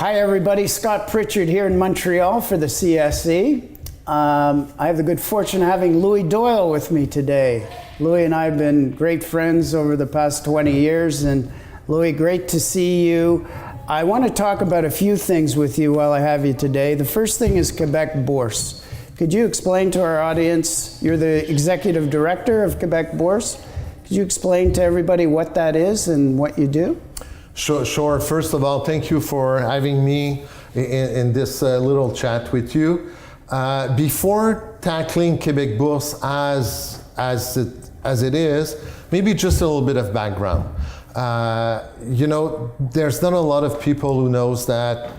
Hi everybody, Scott Pritchard here in Montreal for the CSE. I have the good fortune of having Louis Doyle with me today. Louis and I have been great friends over the past 20 years, and Louis, great to see you. I want to talk about a few things with you while I have you today. The first thing is Québec Bourse. Could you explain to our audience, you're the executive director of Québec Bourse. Could you explain to everybody what that is and what you do? Sure. First of all, thank you for having me in this little chat with you. Before tackling Québec Bourse as it is, maybe just a little bit of background. There's not a lot of people who knows that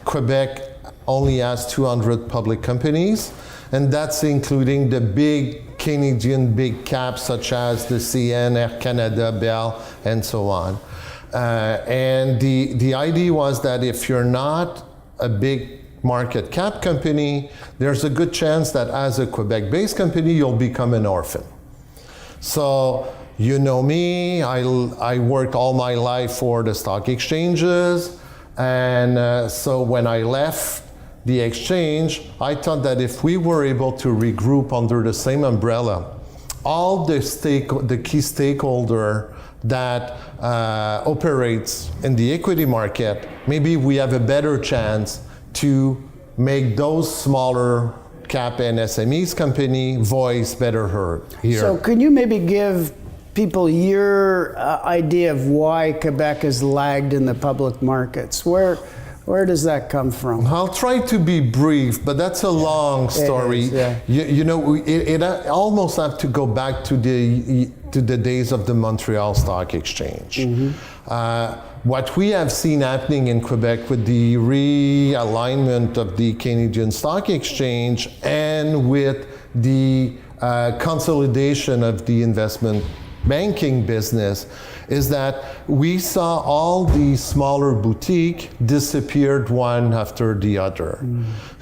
Quebec only has 200 public companies, and that's including the big Canadian big caps such as the CN, Air Canada, Bell, and so on. And the idea was that if you're not a big market cap company, there's a good chance that as a Quebec-based company, you'll become an orphan. So, you know me, I worked all my life for the stock exchanges, and so when I left the exchange, I thought that if we were able to regroup under the same umbrella, all the key stakeholder that operates in the equity market, maybe we have a better chance to make those smaller cap and SMEs company voice better heard here. So can you maybe give people your idea of why Quebec has lagged in the public markets? Where does that come from? I'll try to be brief, but that's a long story. It is, It almost have to go back to the days of the Montreal Stock Exchange. Mm-hmm. What we have seen happening in Quebec with the realignment of the Canadian Stock Exchange and with the consolidation of the investment banking business is that we saw all these smaller boutiques disappeared one after the other.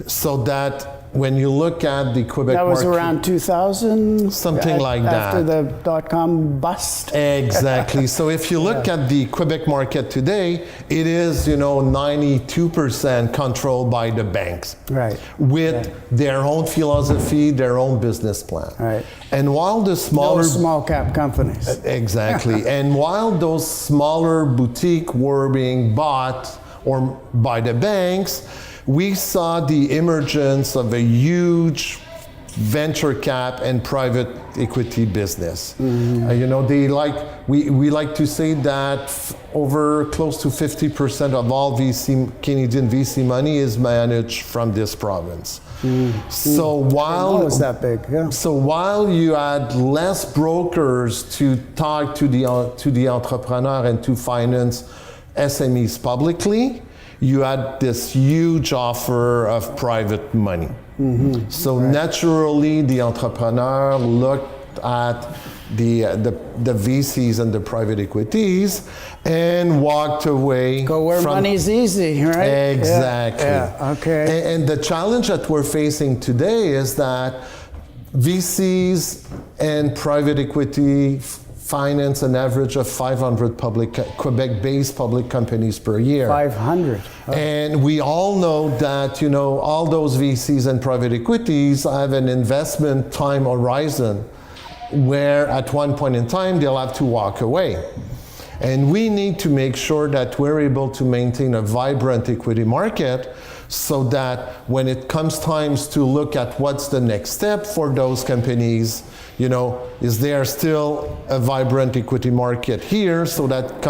So that when you look at the Quebec that was market, around 2000? Something like that. After the dot-com bust? Exactly. So if you look at the Quebec market today, it is 92% controlled by the banks. Right. With their own philosophy, their own business plan. Right. And while the smaller... Those small cap companies. Exactly. And while those smaller boutiques were being bought or by the banks, we saw the emergence of a huge venture cap and private equity business. Mm-hmm. We like to say that over close to 50% of all Canadian VC money is managed from this province. Mm-hmm. So while it's that big, yeah. So while you had less brokers to talk to the entrepreneur and to finance SMEs publicly, you had this huge offer of private money. Mm-hmm. So naturally, the entrepreneur looked at the VCs and the private equities and walked away. Go where money's easy, right? Exactly. Yeah. Okay. And the challenge that we're facing today is that VCs and private equity finance an average of 500 Quebec-based public companies per year. 500. Oh. And we all know that, all those VCs and private equities have an investment time horizon where at one point in time they'll have to walk away. And we need to make sure that we're able to maintain a vibrant equity market so that when it comes times to look at what's the next step for those companies, is there still a vibrant equity market here so that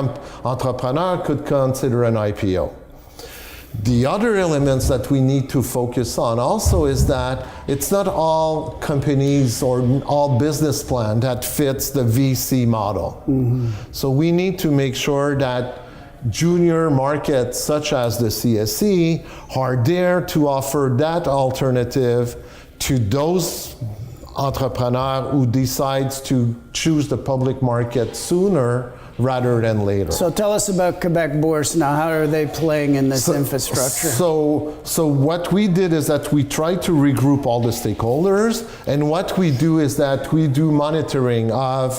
entrepreneur could consider an IPO. The other elements that we need to focus on also is that it's not all companies or all business plan that fits the VC model. Mm-hmm. So we need to make sure that junior markets such as the CSE are there to offer that alternative to those entrepreneurs who decides to choose the public market sooner rather than later. So tell us about Québec Bourse now. How are they playing in this infrastructure? So what we did is that we tried to regroup all the stakeholders, and what we do is that we do monitoring of,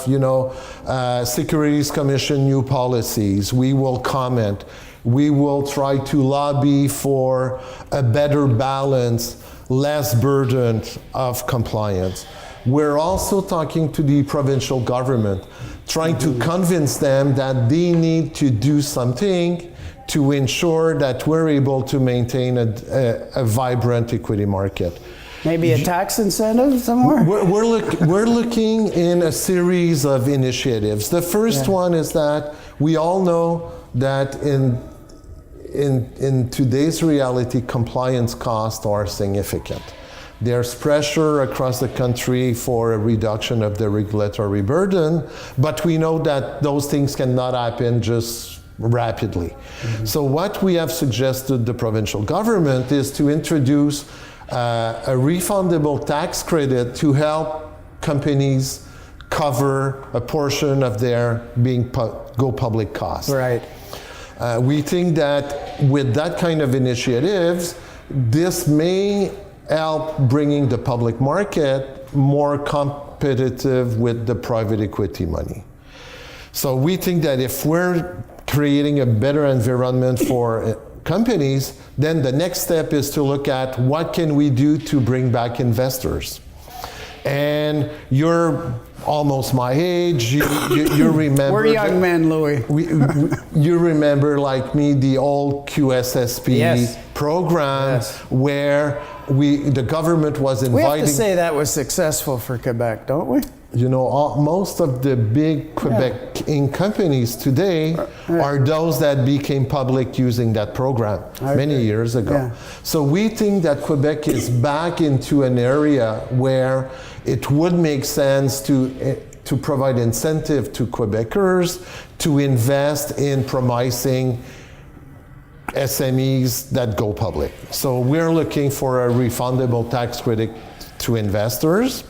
Securities Commission new policies. We will comment. We will try to lobby for a better balance, less burden of compliance. We're also talking to the provincial government, trying to convince them that they need to do something to ensure that we're able to maintain a vibrant equity market. Maybe a tax incentive somewhere? We're looking in a series of initiatives. The first one is that we all know that in today's reality, compliance costs are significant. There's pressure across the country for a reduction of the regulatory burden, but we know that those things cannot happen just rapidly. Mm-hmm. So what we have suggested the provincial government is to introduce a refundable tax credit to help companies cover a portion of their go public costs. Right. We think that with that kind of initiatives, this may help bringing the public market more competitive with the private equity money. So we think that if we're creating a better environment for companies, then the next step is to look at what can we do to bring back investors. And you're almost my age, you remember. We're young men, Louis. You remember, like me, the old QSSP program where the government was inviting. We have to say that was successful for Quebec, don't we? You know, most of the big Quebec companies today are those that became public using that program many years ago. Yeah. So we think that Quebec is back into an area where it would make sense to provide incentive to Quebecers to invest in promising SMEs that go public. So we're looking for a refundable tax credit to investors.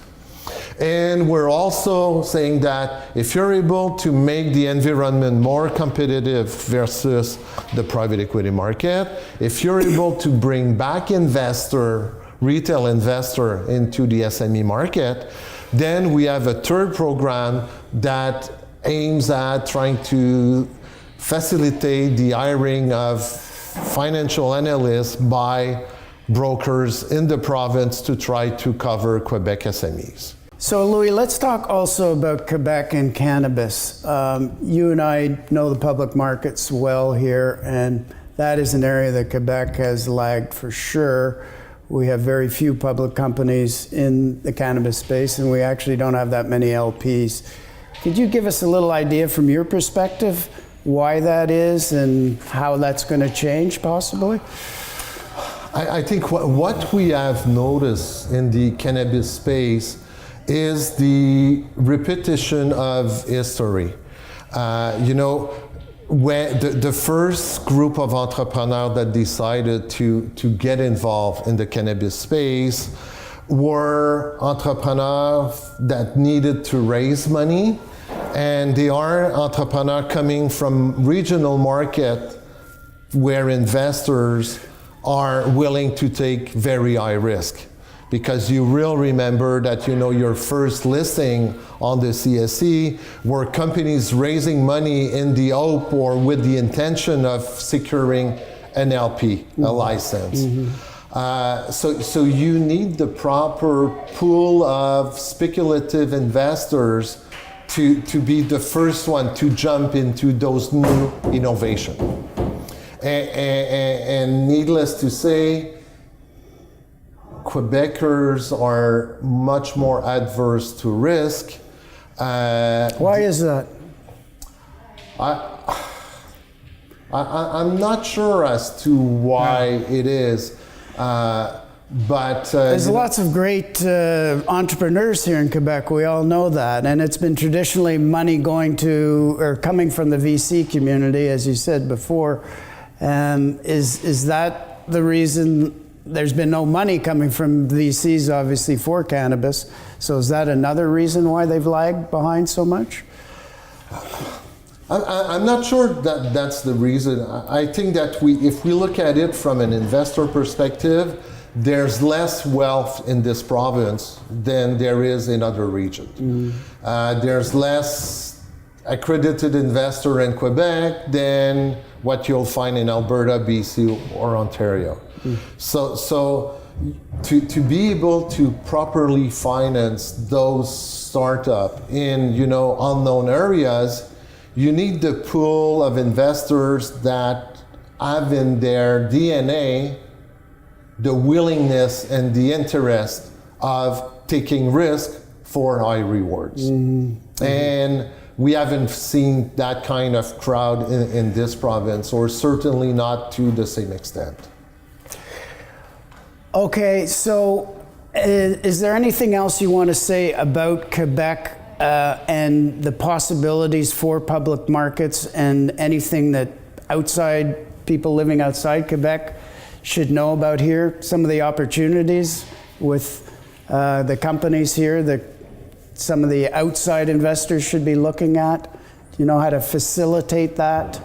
And we're also saying that if you're able to make the environment more competitive versus the private equity market, if you're able to bring back retail investor into the SME market, then we have a third program that aims at trying to facilitate the hiring of financial analysts by brokers in the province to try to cover Quebec SMEs. So Louis, let's talk also about Quebec and cannabis. You and I know the public markets well here, and that is an area that Quebec has lagged for sure. We have very few public companies in the cannabis space, and we actually don't have that many LPs. Could you give us a little idea from your perspective why that is and how that's going to change possibly? I think what we have noticed in the cannabis space is the repetition of history. When the first group of entrepreneurs that decided to get involved in the cannabis space were entrepreneurs that needed to raise money, and they are entrepreneurs coming from regional market where investors are willing to take very high risk. Because you will remember that your first listing on the CSE were companies raising money in the hope or with the intention of securing an LP, a license. Mm-hmm. So you need the proper pool of speculative investors to be the first one to jump into those new innovations. And needless to say, Quebecers are much more adverse to risk. Why is that? I'm not sure as to why it is, but there's lots of great entrepreneurs here in Quebec. We all know that, and it's been traditionally money going to or coming from the VC community, as you said before. Is that the reason? There's been no money coming from VCs, obviously, for cannabis. So is that another reason why they've lagged behind so much? I'm not sure that that's the reason. I think that if we look at it from an investor perspective, there's less wealth in this province than there is in other regions. Mm. There's less accredited investor in Quebec than what you'll find in Alberta, BC, or Ontario. So to be able to properly finance those startups in unknown areas, you need the pool of investors that have in their DNA the willingness and the interest of taking risk for high rewards. And we haven't seen that kind of crowd in this province, or certainly not to the same extent. Okay, so is there anything else you want to say about Quebec and the possibilities for public markets, and anything that people living outside Quebec should know about here? Some of the opportunities with the companies here that some of the outside investors should be looking at? Do you know how to facilitate that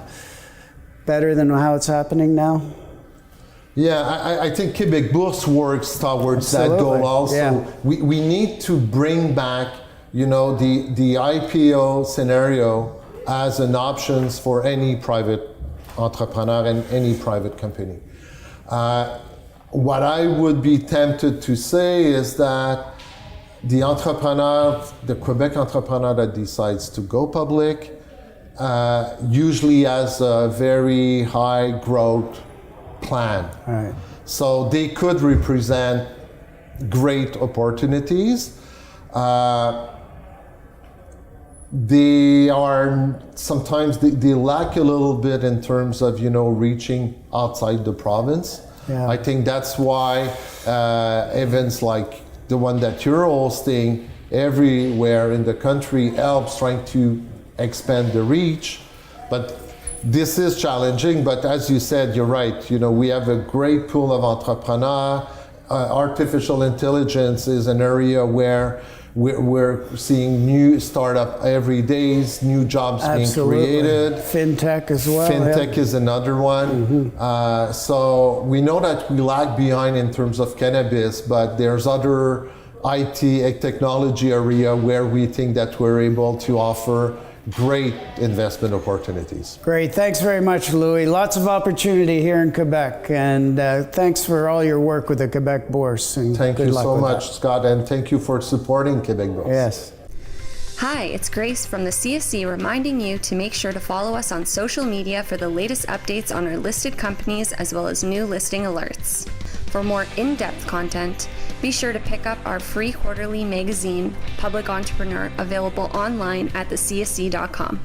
better than how it's happening now? Yeah, I think Québec Bourse works towards that goal also. Yeah. We need to bring back, the IPO scenario as an option for any private entrepreneur and any private company. What I would be tempted to say is that the Quebec entrepreneur that decides to go public usually has a very high growth plan. Right. So they could represent great opportunities. They are sometimes they lack a little bit in terms of reaching outside the province. Yeah. I think that's why events like the one that you're hosting everywhere in the country helps trying to expand the reach. But this is challenging, but as you said, you're right. We have a great pool of entrepreneurs. Artificial intelligence is an area where we're seeing new startup every day, new jobs being created. Fintech as well. Fintech is another one. So we know that we lag behind in terms of cannabis, but there's other IT technology area where we think that we're able to offer great investment opportunities. Great. Thanks very much, Louis. Lots of opportunity here in Quebec, and thanks for all your work with the Quebec Bourse. And thank you so much, Scott, and thank you for supporting Quebec Bourse. Yes. Hi, it's Grace from the CSC reminding you to make sure to follow us on social media for the latest updates on our listed companies as well as new listing alerts. For more in-depth content, be sure to pick up our free quarterly magazine, Public Entrepreneur, available online at thecsc.com.